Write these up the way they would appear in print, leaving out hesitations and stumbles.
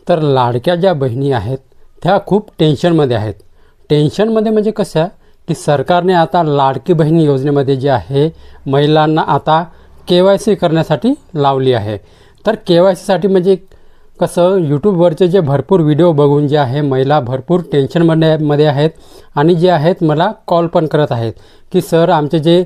तर लाडक्या ज्या बहिणी आहेत त्या खूप टेन्शनमध्ये आहेत। टेन्शनमध्ये म्हणजे कसं की सरकारने आता लाडकी बहीण योजनेमध्ये जे आहे महिलांना आता KYC करण्यासाठी लावली आहे। तर KYC साठी म्हणजे कसं यूट्यूबवरचे जे भरपूर व्हिडिओ बघून जे आहे महिला भरपूर टेन्शनमध्ये आहेत आणि जे आहेत मला कॉल पण करत आहेत की सर आमचे जे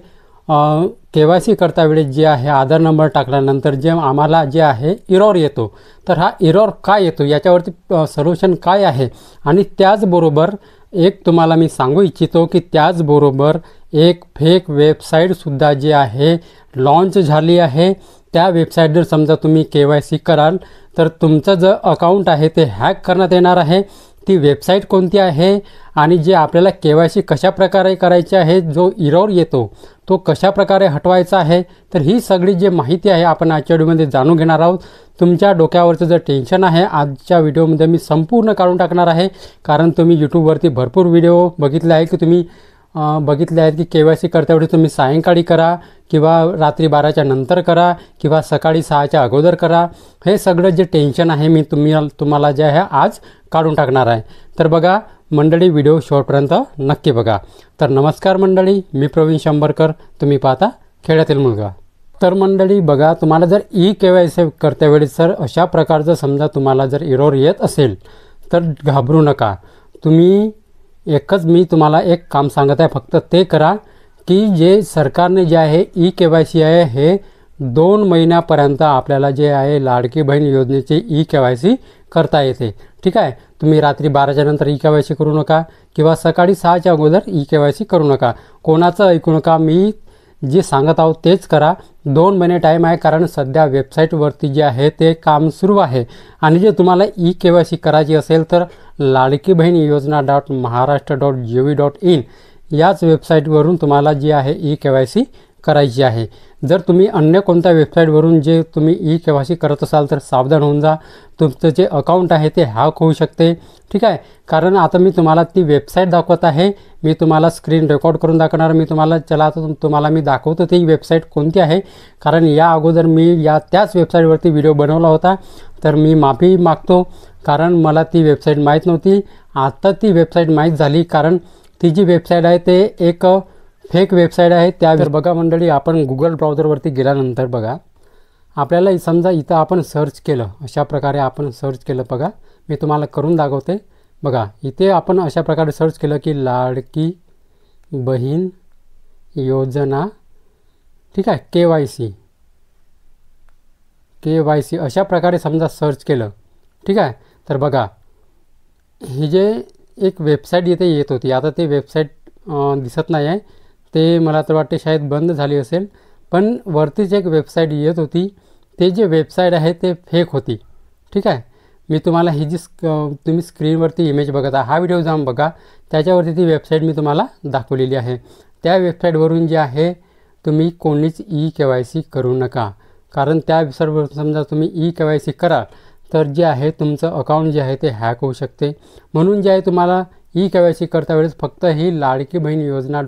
KYC करता वेळेस जे आहे आधार नंबर टाकल्यानंतर जे आम्हाला जे आहे एरर येतो, तर हा एरर काय येतो याच्यावरती सोल्युशन काय आहे। आणि त्याचबरोबर एक तुम्हाला मी सांगू इच्छितो की त्याचबरोबर एक फेक वेबसाईटसुद्धा जी आहे लॉन्च झाली आहे। त्या वेबसाईटवर समजा तुम्ही KYC कराल तर तुमचं जे अकाउंट आहे ते हॅक करण्यात येणार आहे। ती वेबसाईट कोणती आहे आणि जे आपल्याला KYC कशाप्रकारे करायचे आहे, जो एरर येतो तो कशाप्रकारे हटवायचा आहे, तर ही सगळी जी माहिती आहे आपण आजच्या व्हिडिओमध्ये जाणून घेणार आहोत। तुमच्या डोक्यावरचं जे टेन्शन आहे आजच्या व्हिडिओमध्ये मी संपूर्ण काढून टाकणार आहे, कारण तुम्ही यूट्यूबवरती भरपूर व्हिडिओ बघितले आहे की तुम्ही बघितले आहेत की KYC करतावेळी तुम्ही सायंकाळी करा किंवा रात्री 12च्या नंतर करा किंवा सकाळी 6च्या अगोदर करा। हे सगळं जे टेन्शन आहे मी तुम्हाला जे आहे आज काढून टाकणार आहे। तर बघा मंडळी, व्हिडिओ शेवटपर्यंत नक्की बघा। तर नमस्कार मंडळी, मी प्रवीण शंभरकर, तुम्ही पाहता खेड्यातील मुलगा। तर मंडळी बघा, तुम्हाला जर KYC करतावेळी सर अशा प्रकारचं समजा तुम्हाला जर एरर येत असेल तर घाबरू नका। तुम्ही मी तुम्हाला एक काम सांगत आहे, फक्त ते करा की जे सरकारने जे आहे KYC आहे हे 2 महिन्यापर्यंत आपल्याला जे आहे लाडकी बहीण योजनेचे KYC करता येते। ठीक आहे, तुम्ही रात्री 12च्या नंतर KYC करू नका किंवा सकाळी 6च्या अगोदर KYC करू नका। कोणाचं ऐकू नका, मी जे सांगत आहोत तेच करा। 2 महिने टाईम आहे, कारण सध्या वेबसाईटवरती जे आहे ते काम सुरू आहे। आणि जे तुम्हाला KYC करायची असेल तर लाडकी बहीण योजना .महाराष्ट्र.gov.in याच वेबसाईटवरून तुम्हाला जी आहे KYC करायची आहे। जर तुम्ही अन्य कोणत्या वेबसाईटवरून जे तुम्ही KYC करत असाल तर सावधान होऊन जा, तुमचं जे अकाउंट आहे ते हॅक होऊ शकते। ठीक आहे, कारण आता मी तुम्हाला ती वेबसाईट दाखवत आहे, मी तुम्हाला स्क्रीन रेकॉर्ड करून दाखवणार। मी तुम्हाला मी दाखवतो ती वेबसाईट कोणती आहे, कारण या अगोदर मी त्याच वेबसाईटवरती व्हिडिओ बनवला होता, तर मी माफी मागतो कारण मला ती वेबसाईट माहीत नव्हती। आता ती वेबसाईट माहीत झाली, कारण ती जी वेबसाईट आहे ते एक फेक वेबसाईट आहे। त्यावर बघा मंडळी, आपण गुगल ब्राउझरवरती गेल्यानंतर बघा आपल्याला समजा इथं आपण सर्च केलं, अशा प्रकारे आपण सर्च केलं। बघा मी तुम्हाला करून दाखवते। बघा इथे आपण अशा प्रकारे सर्च केलं की लाडकी बहीण योजना, ठीक आहे, KYC अशा प्रकारे समजा सर्च केलं। ठीक आहे, तर बघा ही जे एक वेबसाईट इथे येत होती, आता ते वेबसाईट दिसत नाही आहे, ते मला तर वाटते शायद बंद झाली असेल, पण वरतीच एक वेबसाईट येत होती, ते जे वेबसाईट आहे ते फेक होती। ठीक आहे, मी तुम्हाला ही जी तुम्ही स्क्रीनवरती इमेज बघत आहे, हा व्हिडिओ जाऊन बघा, त्याच्यावरती ती वेबसाईट मी तुम्हाला दाखवलेली आहे। त्या वेबसाईटवरून जे आहे तुम्ही कोणीच KYC करू नका, कारण त्या वेबसाईटवर समजा तुम्ही KYC कराल तर जे आहे तुमचं अकाउंट जे आहे ते हॅक होऊ शकते। म्हणून जे आहे तुम्हाला KYC करता वेळेस फक्त ही लाडकी बहीण योजना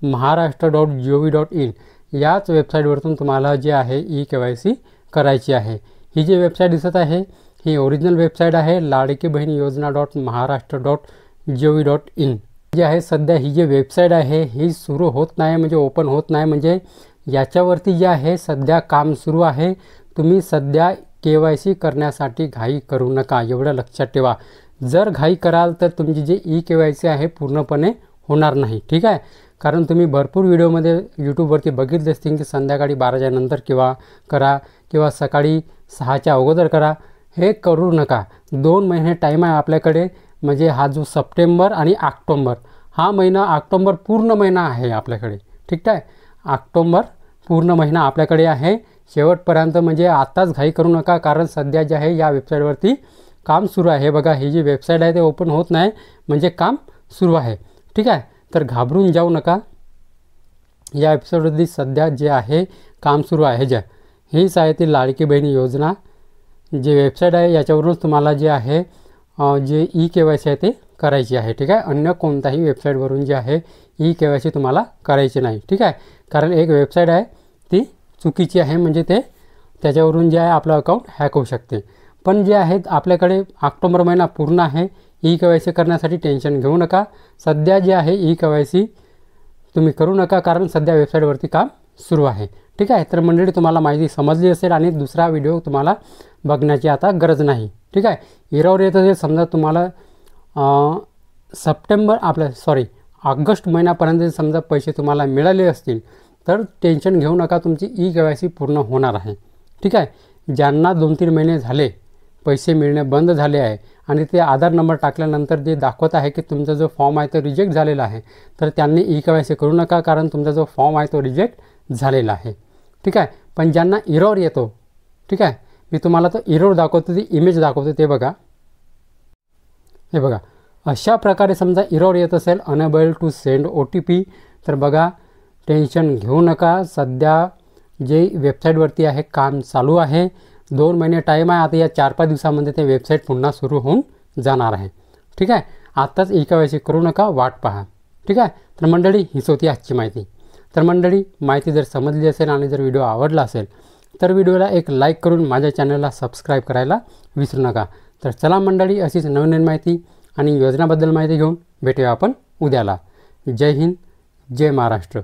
.महाराष्ट्र.gov.in याच वेबसाईटवरून तुम्हाला जे आहे KYC करायची आहे। ही जी वेबसाईट दिसत आहे ही ओरिजिनल वेबसाईट आहे, लाडकी बहीण योजना .महाराष्ट्र.gov.in जी आहे। सध्या ही जी वेबसाईट आहे ही सुरू होत नाही, म्हणजे ओपन होत नाही, म्हणजे याच्यावरती जे आहे सध्या काम सुरू आहे। तुम्ही सध्या KYC करण्यासाठी घाई करू नका, एवढं लक्षात ठेवा। जर घाई कराल तर तुमची जी KYC आहे पूर्णपणे होणार नाही। ठीक आहे, कारण तुम्ही भरपूर व्हिडिओमध्ये यूट्यूबवरती बघितले असतील की संध्याकाळी 12च्या नंतर करा किंवा सकाळी 6च्या अगोदर करा। हे करू नका। 2 महिने टाईम आहे आपल्याकडे, म्हणजे हा जो सप्टेंबर आणि ऑक्टोबर हा महिना, ऑक्टोबर पूर्ण महिना आहे आपल्याकडे। ठीक आहे, ऑक्टोबर पूर्ण महिना आपल्याकडे आहे शेवटपर्यंत, म्हणजे आत्ताच घाई करू नका, कारण सध्या जे आहे या वेबसाईटवरती काम सुरू आहे। बघा ही जी वेबसाईट आहे ते ओपन होत नाही, म्हणजे काम सुरू आहे। ठीक आहे, तर घाबरून जाऊ नका, या वेबसाईटवरती सध्या जे आहे काम सुरू आहे। हीच आहे ती लाडकी बहीण योजना जी वेबसाईट आहे, याच्यावरूनच तुम्हाला जे आहे जे KYC आहे ते करायची आहे। ठीक आहे, अन्य कोणत्याही वेबसाईटवरून जे आहे KYC तुम्हाला करायची नाही। ठीक आहे, कारण एक वेबसाईट आहे ती चुकीची आहे, म्हणजे त्याच्यावरून जे आहे आपलं अकाउंट हॅक होऊ शकते। पण जे आहेत आपल्याकडे ऑक्टोबर महिना पूर्ण आहे, ई-के-वाय-सी करण्यासाठी टेन्शन घेऊ नका. सध्या जे आहे ई-के-वाय-सी तुम्ही करू नका, कारण सध्या वेबसाईटवरती काम सुरू आहे. ठीक आहे. तर मंडळी तुम्हाला माहिती समजली असेल आणि दुसरा व्हिडिओ तुम्हाला बघण्याची आता गरज नाही. ठीक आहे. एरर येत असेल समजा तुम्हाला ऑगस्ट महिन्यापर्यंत समजा पैसे तुम्हाला मिळाले असतील तर टेन्शन घेऊ नका, तुमची ई-के-वाय-सी पूर्ण होणार आहे. ठीक आहे. ज्यांना 2-3 महिने झाले पैसे मिळणे बंद झाले आहे आणि ते आधार नंबर टाकल्यानंतर जे दाखवत आहे की तुमचा जो फॉर्म आहे तो रिजेक्ट झालेला आहे, तर त्यांनी ई-के-वाय-सी करू नका, कारण तुमचा जो फॉर्म आहे तो रिजेक्ट झालेला आहे. ठीक आहे. पण ज्यांना एरर येतो, ठीक आहे, मी तुम्हाला तो एरर दाखवतो, ती इमेज दाखवतो, ते बघा. हे बघा, अशा प्रकारे समजा एरर येत असेल अनेबल टू सेंड OTP, तर बघा टेन्शन घेऊ नका. सध्या जे वेबसाईटवरती आहे काम चालू आहे. 2 महिने टाईम आहे. आता या 4-5 दिवसामध्ये ते वेबसाईट पुन्हा सुरू होऊन जाणार आहे. ठीक आहे. आत्ताच ई-के-वाय-सी करू नका, वाट पहा. ठीक आहे. तर मंडळी हीच होती आजची माहिती. तर मंडळी माहिती जर समजली असेल आणि जर व्हिडिओ आवडला असेल तर व्हिडिओला एक लाईक करून माझ्या चॅनलला सबस्क्राईब करायला विसरू नका. तर चला मंडळी, अशीच नवीन माहिती आणि योजनाबद्दल माहिती घेऊन भेटूया आपण उद्याला. जय हिंद, जय महाराष्ट्र.